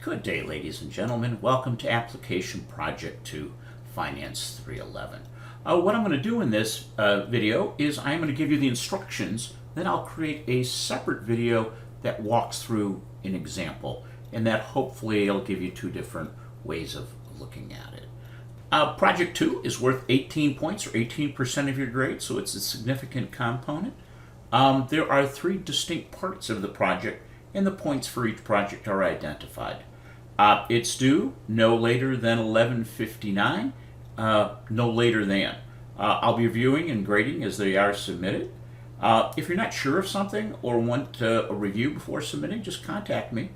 Good day, ladies and gentlemen. Welcome to Application Project 2, Finance 311. What I'm going to do in this video is I'm going to give you the instructions, then I'll create a separate video that walks through an example, and that hopefully will give you two different ways of looking at it. Project 2 is worth 18 points or 18% of your grade, so it's a significant component. There are three distinct parts of the project, and the points for each project are identified. It's due no later than 11:59, no later than. I'll be reviewing and grading as they are submitted. If you're not sure of something or want a review before submitting, just contact me.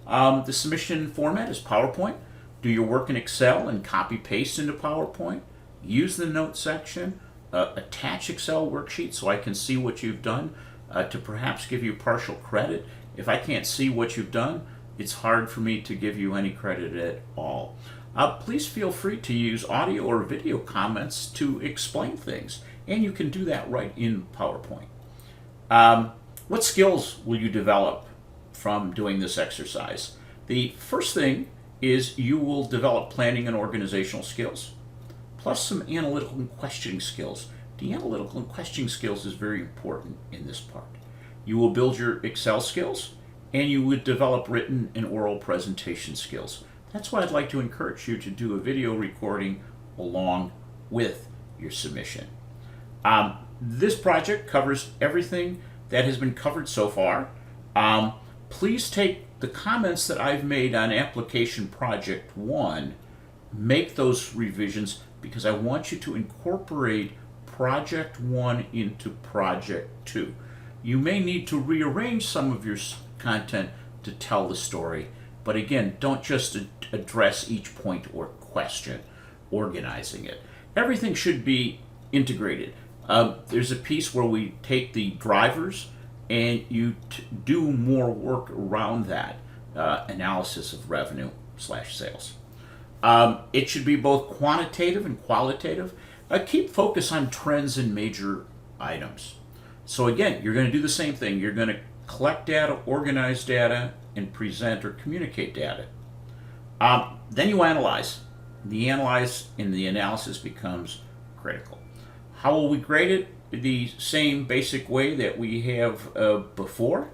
The submission format is PowerPoint. Do your work in Excel and copy-paste into PowerPoint. Use the notes section. Attach Excel worksheets so I can see what you've done to perhaps give you partial credit. If I can't see what you've done, it's hard for me to give you any credit at all. Please feel free to use audio or video comments to explain things, and you can do that right in PowerPoint. What skills will you develop from doing this exercise? The first thing is you will develop planning and organizational skills, plus some analytical and questioning skills. The analytical and questioning skills is very important in this part. You will build your Excel skills, and you would develop written and oral presentation skills. That's why I'd like to encourage you to do a video recording along with your submission. This project covers everything that has been covered so far. Please take the comments that I've made on Application Project 1, make those revisions, because I want you to incorporate Project 1 into Project 2. You may need to rearrange some of your content to tell the story, but again, don't just address each point or question, organizing it. Everything should be integrated. There's a piece where we take the drivers and you do more work around that analysis of revenue/sales. It should be both quantitative and qualitative. Keep focus on trends and major items. So again, you're going to do the same thing. You're going to collect data, organize data, and present or communicate data. Then you analyze. The analyze in the analysis becomes critical. How will we grade it? The same basic way that we have before.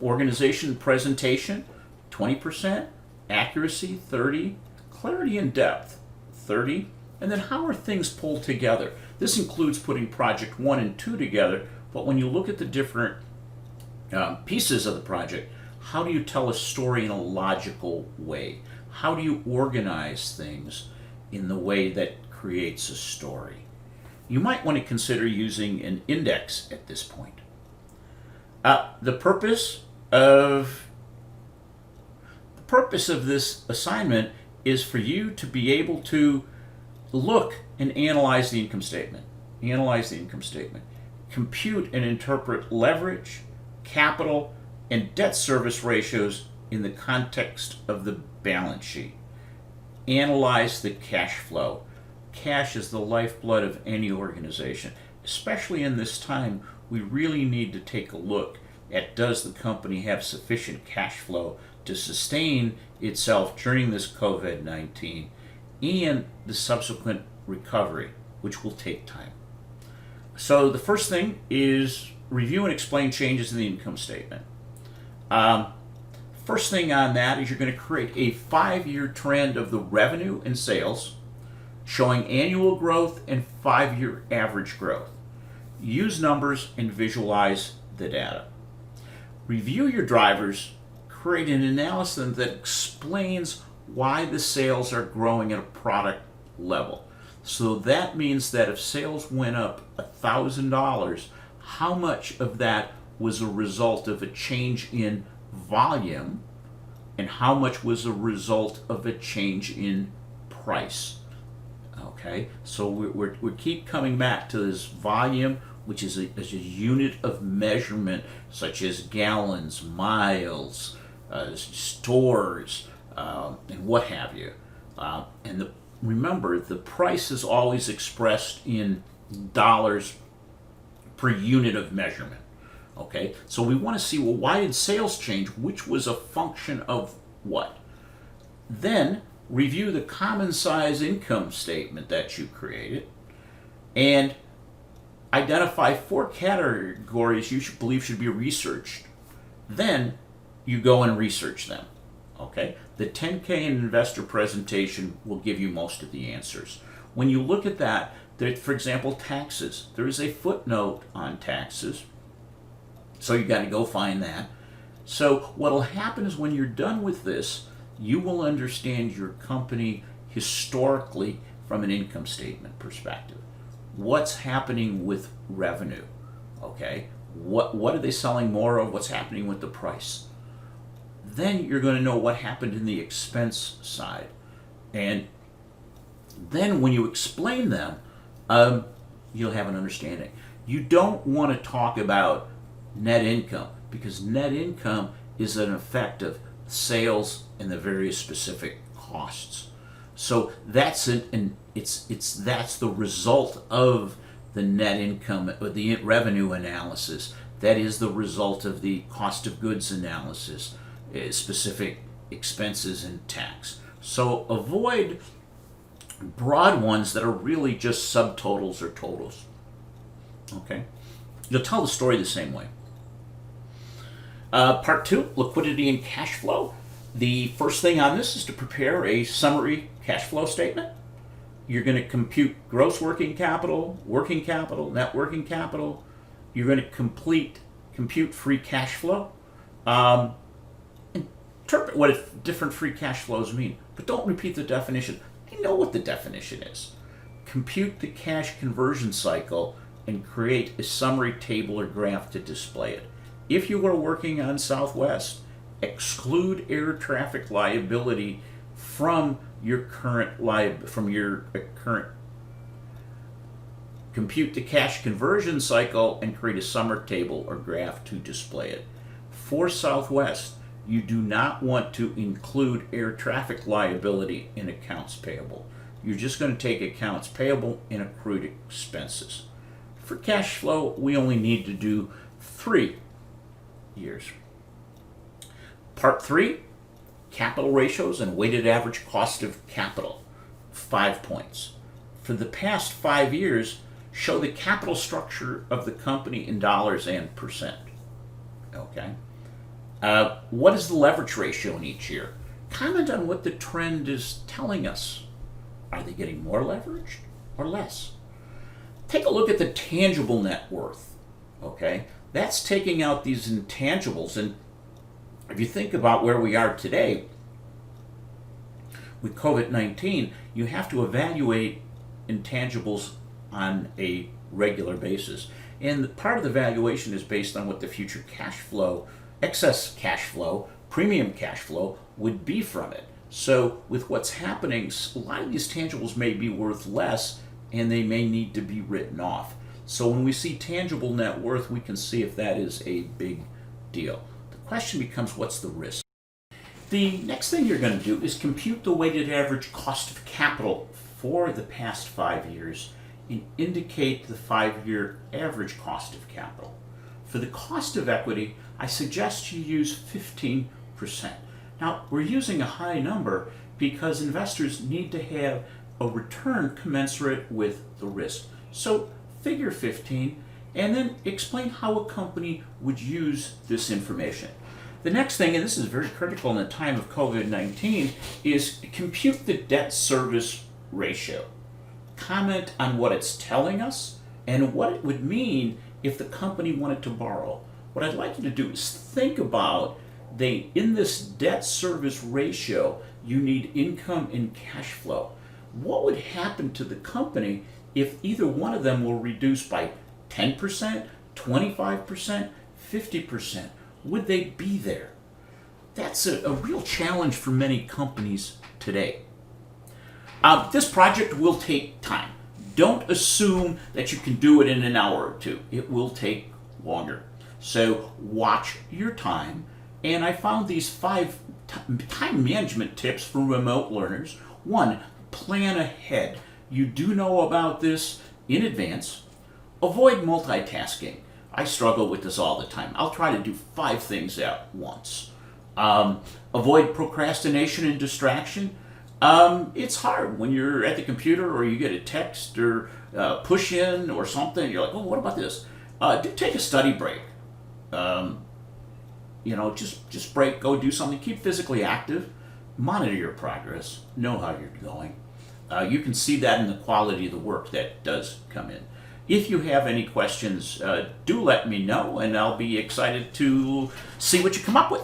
Organization, presentation, 20%, accuracy, 30%, clarity and depth, 30%, and then how are things pulled together? This includes putting Project 1 and 2 together, but when you look at the different pieces of the project, how do you tell a story in a logical way? How do you organize things in the way that creates a story? You might want to consider using an index at this point. The purpose of this assignment is for you to be able to look and analyze the income statement. Compute and interpret leverage, capital, and debt service ratios in the context of the balance sheet. Analyze the cash flow. Cash is the lifeblood of any organization. Especially in this time, we really need to take a look at, does the company have sufficient cash flow to sustain itself during this COVID-19 and the subsequent recovery, which will take time. So the first thing is review and explain changes in the income statement. First thing on that is you're going to create a 5-year trend of the revenue and sales showing annual growth and 5-year average growth. Use numbers and visualize the data. Review your drivers, create an analysis that explains why the sales are growing at a product level. So that means that if sales went up $1,000, how much of that was a result of a change in volume and how much was a result of a change in price? Okay, so we keep coming back to this volume, which is a unit of measurement, such as gallons, miles, stores, and what have you. Remember, the price is always expressed in dollars per unit of measurement. Okay, so we want to see, well, why did sales change? Which was a function of what? Then review the common size income statement that you created and identify 4 categories you believe should be researched. Then you go and research them. Okay? The 10K investor presentation will give you most of the answers. When you look at that, for example, taxes, there is a footnote on taxes. So you got to go find that. So what will happen is when you're done with this, you will understand your company historically from an income statement perspective. What's happening with revenue? Okay? What are they selling more of? What's happening with the price? Then you're going to know what happened in the expense side. And then when you explain them, you'll have an understanding. You don't want to talk about net income because net income is an effect of sales and the various specific costs. So that's that's the result of the net income or the revenue analysis. That is the result of the cost of goods analysis, specific expenses and tax. So avoid broad ones that are really just subtotals or totals. Okay? You'll tell the story the same way. Part 2, liquidity and cash flow. The first thing on this is to prepare a summary cash flow statement. You're going to compute gross working capital, net working capital. You're going to compute free cash flow. Interpret what different free cash flows mean, but don't repeat the definition. I know what the definition is. Compute the cash conversion cycle and create a summary table or graph to display it. If you are working on Southwest, exclude air traffic liability from your current compute the cash conversion cycle and create a summary table or graph to display it. For Southwest, you do not want to include air traffic liability in accounts payable. You're just going to take accounts payable and accrued expenses. For cash flow, we only need to do 3 years. Part 3, capital ratios and weighted average cost of capital, 5 points. For the past 5 years, show the capital structure of the company in dollars and percent. Okay. What is the leverage ratio in each year? Comment on what the trend is telling us. Are they getting more leveraged or less? Take a look at the tangible net worth. Okay. That's taking out these intangibles. And if you think about where we are today with COVID-19, you have to evaluate intangibles on a regular basis. And part of the valuation is based on what the future cash flow, excess cash flow, premium cash flow would be from it. So with what's happening, a lot of these tangibles may be worth less and they may need to be written off. So when we see tangible net worth, we can see if that is a big deal. The question becomes, what's the risk? The next thing you're going to do is compute the weighted average cost of capital for the past 5 years and indicate the 5-year average cost of capital. For the cost of equity, I suggest you use 15%. Now, we're using a high number because investors need to have a return commensurate with the risk. So figure 15 and then explain how a company would use this information. The next thing, and this is very critical in the time of COVID-19, is compute the debt service ratio. Comment on what it's telling us and what it would mean if the company wanted to borrow. What I'd like you to do is think about in this debt service ratio, you need income and cash flow. What would happen to the company if either one of them will reduce by 10%, 25%, 50%? Would they be there? That's a real challenge for many companies today. This project will take time. Don't assume that you can do it in an hour or 2. It will take longer. So watch your time. And I found these 5 time management tips for remote learners. 1, plan ahead. You do know about this in advance. Avoid multitasking. I struggle with this all the time. I'll try to do 5 things at once. Avoid procrastination and distraction. It's hard when you're at the computer or you get a text or push in or something. You're like, oh, what about this? Do take a study break. Just break, go do something. Keep physically active. Monitor your progress. Know how you're going. You can see that in the quality of the work that does come in. If you have any questions, do let me know, and I'll be excited to see what you come up with.